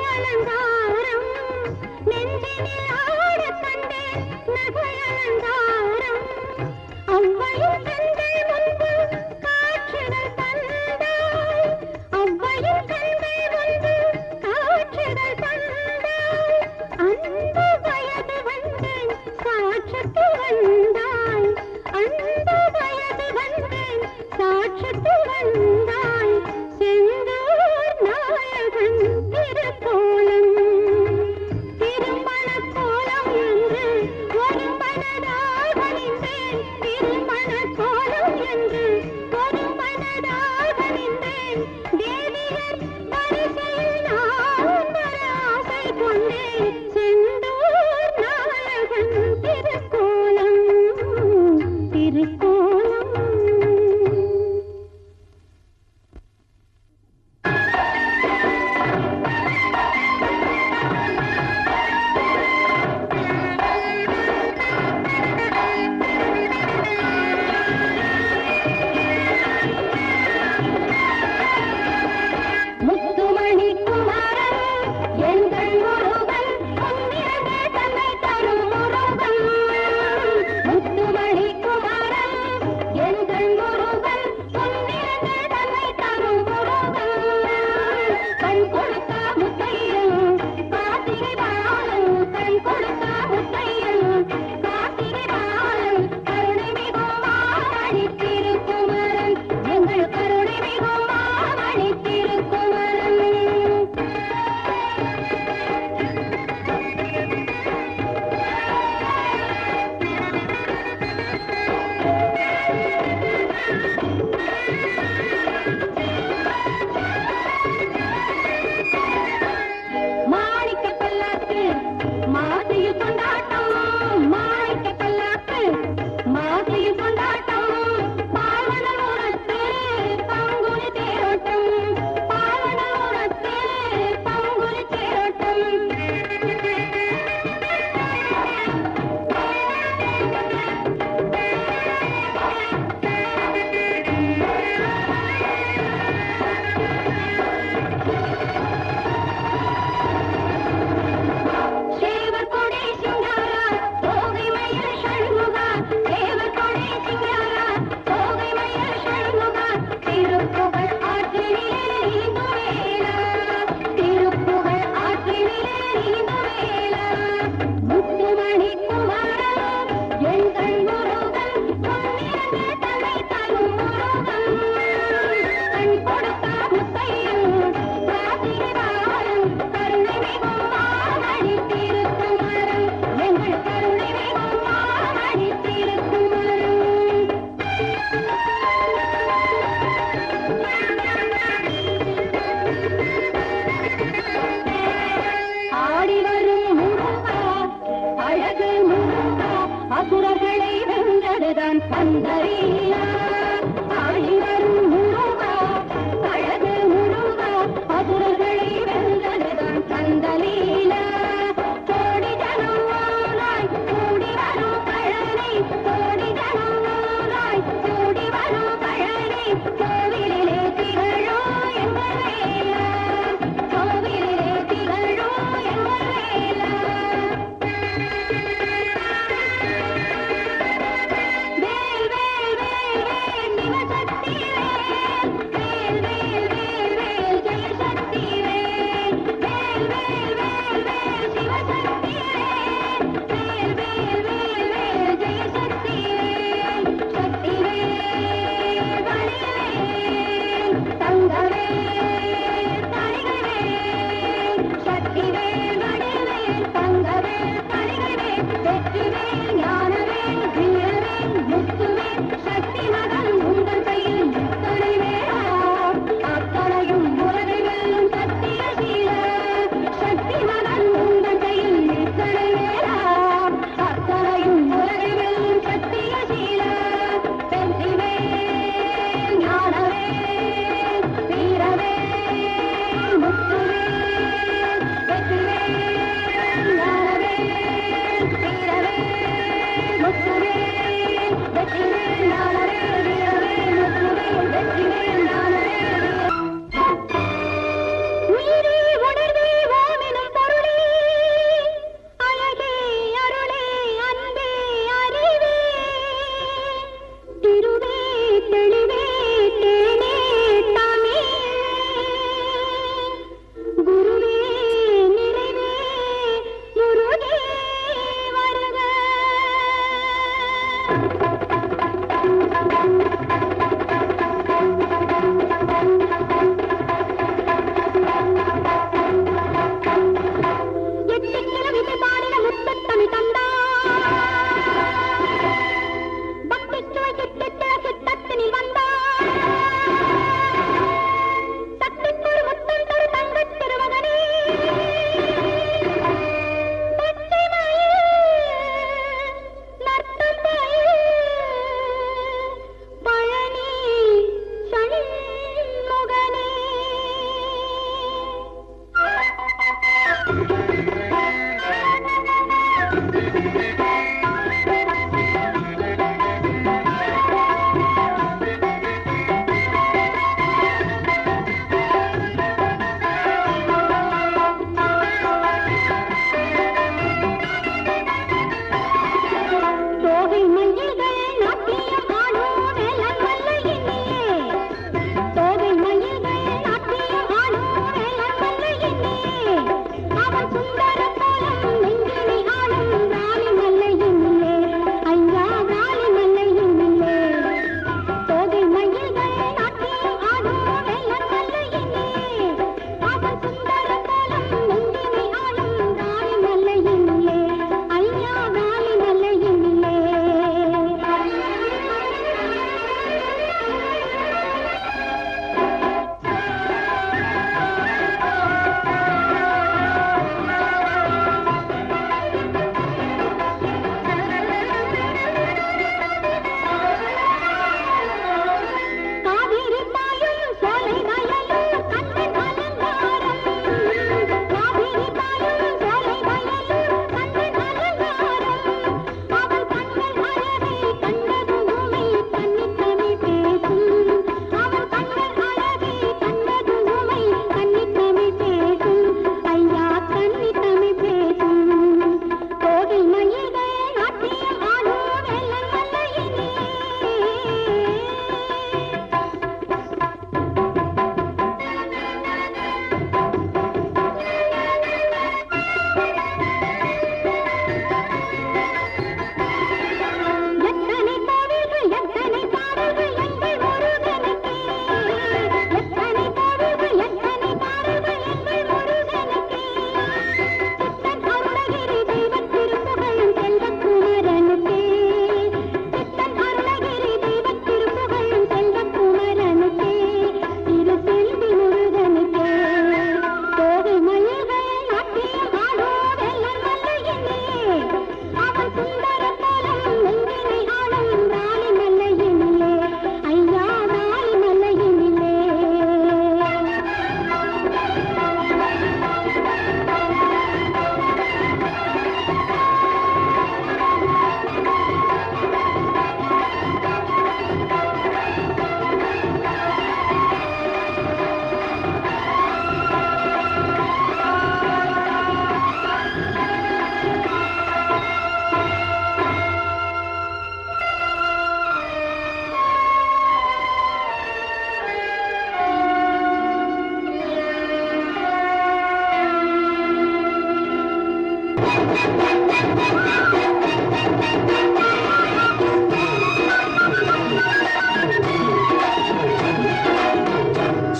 அலங்காரம் நெஞ்சினில் ஆடக் கண்டேன் நகை அலங்காரம் அவ்வையும் கண்கள் முன்பு காட்சிகள் தந்தாய் அவ்வையும் கண்கள் முன்பு காட்சிகள் தந்தாய் அந்த வயது வந்தேன் சாட்சிக்கு வந்தாய் அந்த வயது வந்தேன் சாட்சிக்கு வந்தாய் செந்தூர் நாயகன் திருக்கோலம் திருமணக் கோலம் என்று ஒரு மனதால் வணிந்தேன் திருமணக் கோலம்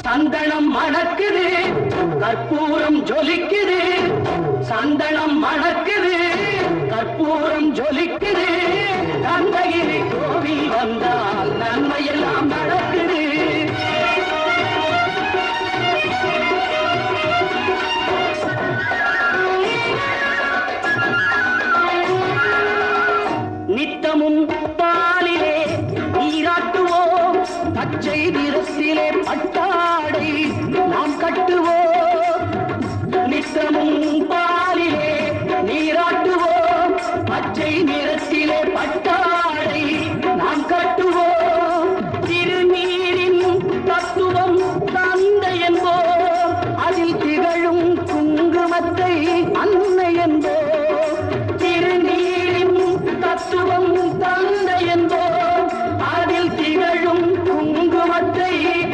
சந்தனம் மணக்குது, கற்பூரம் ஜொலிக்குது. சந்தனம் மணக்குது, கற்பூரம் ஜொலிக்குது. கந்தகிரி கோவில் வந்தால் நன்மையெல்லாம் நடக்குது. நித்தமும் பாலிலே நீராட்டுவோம், பச்சை நிறத்திலே பட்டாடை நாம் கட்டுவோம். நித்தமும் பாலிலே நீராட்டுவோம், பச்சை நிறத்திலே பட்டாடை நாம் கட்டுவோம். திருநீரின் தத்துவம் தந்தை என்போம், அதில் திகழும் குங்குமத்தை அன்னை என்போம். திருநீரின் தத்துவம் தந்தை என்போம், அதில் திகழும் குங்குமத்தை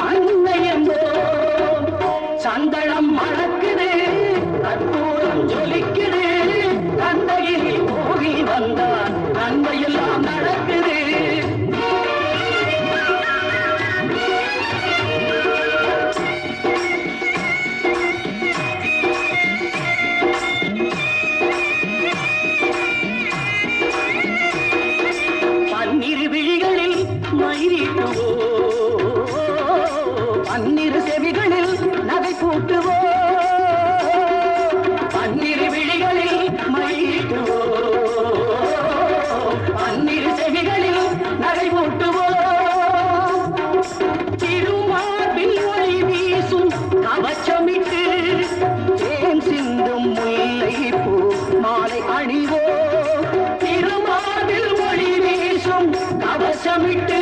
அன்னை என்போம். சந்தனம் மணக்குது, கற்பூரம் ஜொலிக்குது. கந்தகிரி போகி வந்தால் நன்மையெல்லாம் நடக்குது. பன்னிரு விழிகளில் மயிரிட்டுவோம், பன்னிரு செவிகளில் நகை பூட்டுவோம். பன்னிரு விழிகளில் மயிரிட்டுவோம், பன்னிரு செவிகளில் நகை பூட்டுவோம். திருமார்பில் ஒளி வீசும் கவச்சமிட்டு தேன் சிந்தும் முல்லை பூ மாலை அணிவோம். திருமார்பில் ஒளி வீசும் கவசமிட்டு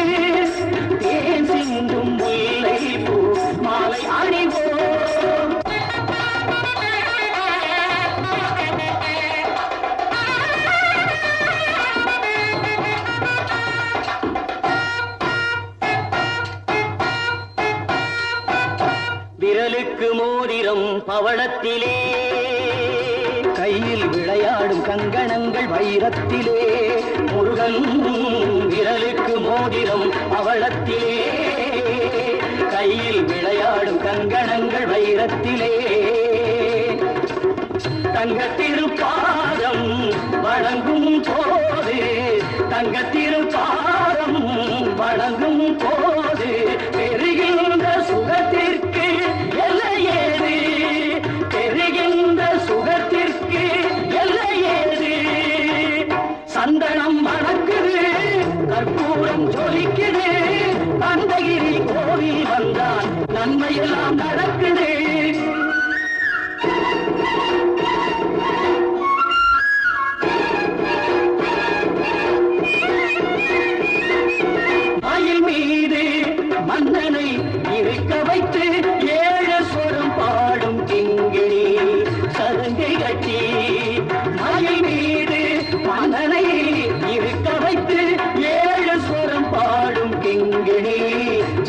தேன் சிந்தும் முல்லை பூ மாலை அணிவோம். விரலுக்கு மோதிரம் பவளத்திலே, கையில் விளையாடும் கங்கணங்கள் வைரத்திலே. முருகன் விரலுக்கு மோதிரம் பவளத்திலே, கையில் விளையாடும் கங்கணங்கள் வைரத்திலே. தங்கத்திருப்பாதம் வணங்கும் போது, தங்கத்திருப்பாதம் வணங்கும் போது பெறுகின்ற சுகத்திற்கு எல்லையேது, பெறுகின்ற சுகத்திற்கு எல்லையேது. சந்தனம் மணக்குது, கற்பூரம் ஜொலிக்குது. கந்தகிரி கோவில் வந்தால் நன்மையெல்லாம் நடக்குது. மயில் மீது மன்னனை இருக்க வைத்து ஏழு சொரம் பாடும் கிங்கிணி சதங்கை கட்டி. மயில் மீது மன்னனை இருக்க வைத்து ஏழு சொரம் பாடும் கிங்கிணி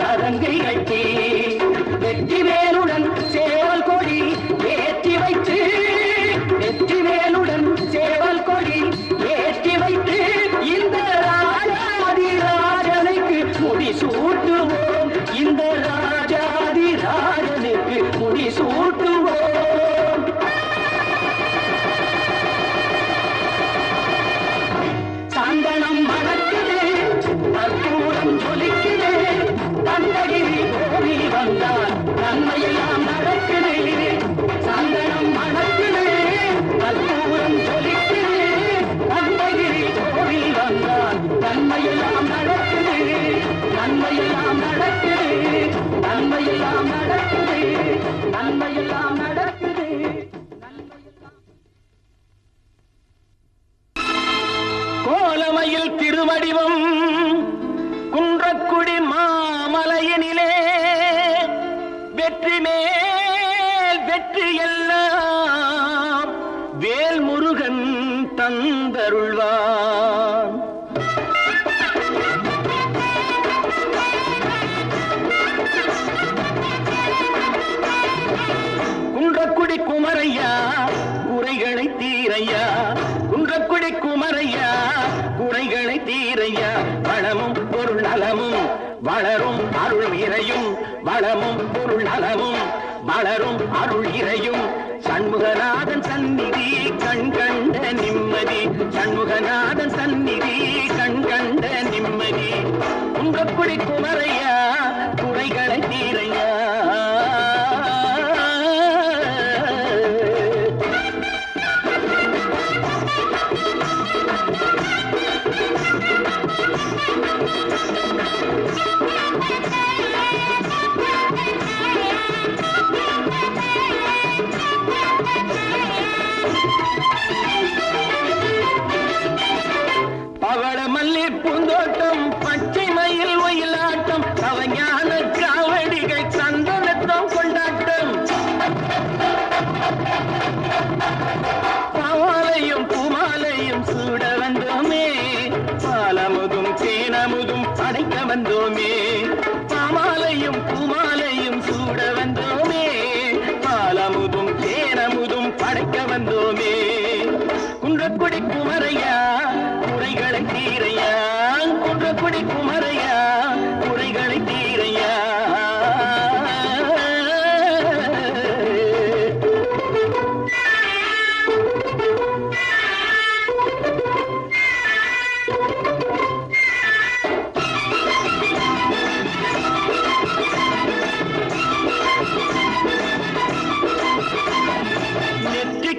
சதங்கை கட்டி. வெற்றிவேலுடன் சேவல் கொடி ஏற்றி வைத்து, வெற்றிவேலுடன் சேவல் கொடி ஏற்றி வைத்து இந்த ராஜாதி ராஜனுக்கு முடி சூட்டுவோம். இந்த ராஜாதி ராஜனுக்கு முடி சூட்டுவோம். சந்தனம் மணக்குது, கற்பூரம் ஜொலிக்குது. கந்தகிரி கோவில் வந்தால் நன்மையெல்லாம் நடக்குது. சந்தனம் மணக்குது, கற்பூரம் ஜொலிக்குது. கந்தகிரி கோவில் வந்தால் நன்மையெல்லாம் நடக்குது. நன்மையெல்லாம் நடக்குது, நன்மையெல்லாம் நடக்குது, நன்மையெல்லாம் நடக்குது. கோலமையில் திருவடிவம் குன்றக்குடி மாமலையினிலே, வெற்றி மேல் வெற்றி எல்லாம் வேல் முருகன் தந்தருள்வான். குன்றக்குடி குமரையா குறைகளை தீரையா, நலமும் வளரும் அருள் இறையும் வளமும் பொருள் நலமும் வளரும் அருள் இறையும் சண்முகநாதன் சந்நிதி கண் கண்ட நிம்மதி சண்முகநாதன் சந்நிதி கண் கண்ட நிம்மதி உங்கக்குடி குமரையா குறைகளை தீரையா பூந்தோட்டம் பச்சை மயில் ஒயிலாட்டம் கவஞான காவடிகள் சந்தனத்தம் கொண்டாட்டம் பாலையும் பூமாலையும் சூட வந்தோமே பாலமுதும் தேனமுதும் படைக்க வந்தோமே பாமாலையும் பூமாலையும் சூட வந்தோமே பாலமுதும் தேனமுதும் படைக்க வந்தோமே குன்றக்குடி குமரையா குறைகளை தீரையா குன்றக்குடி குமரையா குறைகளை தீரையா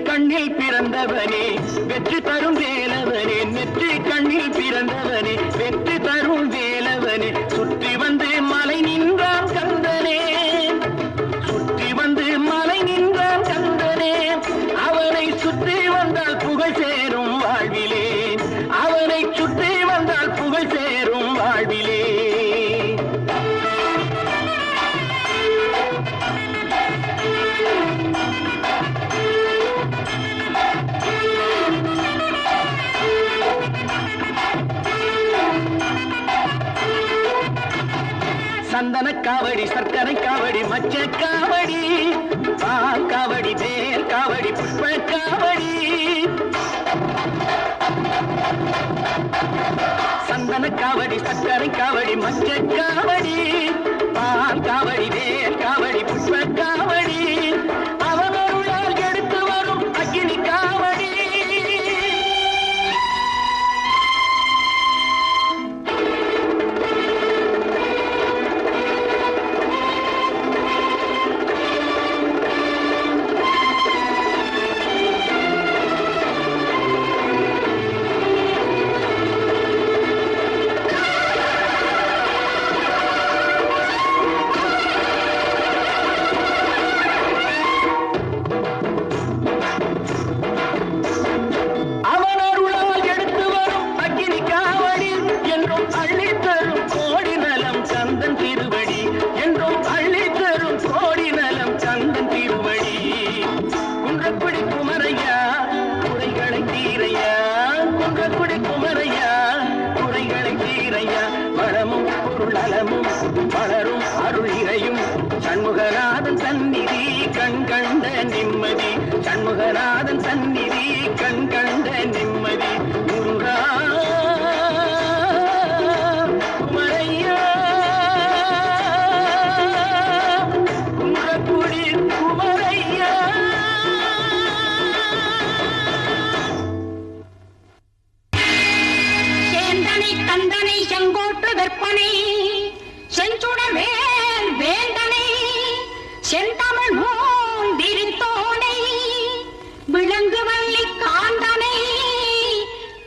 கண்ணில் பிறந்தவனே வெற்றி தரும் வேலவனே நெற்றி கண்ணில் பிறந்தவனே வெற்றி தரும் வேலவனே சுற்றி வந்து மலை நின்றான் கந்தனே சுற்றி வந்து மலை நின்றான் கந்தனே அவனை சுற்றி வந்தால் புகழ் சேரும் வாழ்விலே அவனை சுற்றி வந்தால் புகழ் சேரும் வாழ்விலே சந்தன காவடி சர்க்கரை காவடி மச்ச காவடி பால் காவடி தேர் காவடி புஷ்ப காவடி சந்தன காவடி சர்க்கரை காவடி மச்ச காவடி பால் காவடி தேர் காவடி புஷ்ப காவடி அவனருளால் எடுத்து வரும் அக்கினி காவடி வளரும் அருள் இறையும் சண்முகநாதன் சந்நிதி கண் கண்ட நிம்மதி சண்முகநாதன் சந்நிதி கண் கண்ட நிம்மதி முருகா குமரையா குன்றக்குடி குமரையா சேந்தனை கந்தனை செங்கோட்டு விற்பனை செஞ்சுடர் வேல் வேந்தனை செந்தமிழ் மூந்திரித்தோனை விலங்கு வள்ளி காந்தனை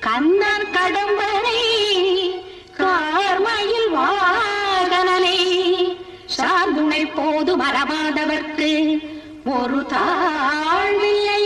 கண்ணன் கடம்பனை கார்மயில் வாகனனை சாந்துணை போது மறவாதவர்க்கு ஒரு தாழ்வில்லை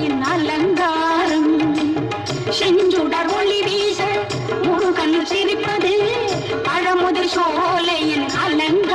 சோலையின் அலங்காரம் செஞ்சுடர் ஒளி வீச முருகன் சிரிப்பது பழமுதிர் சோலையின் அலங்காரம்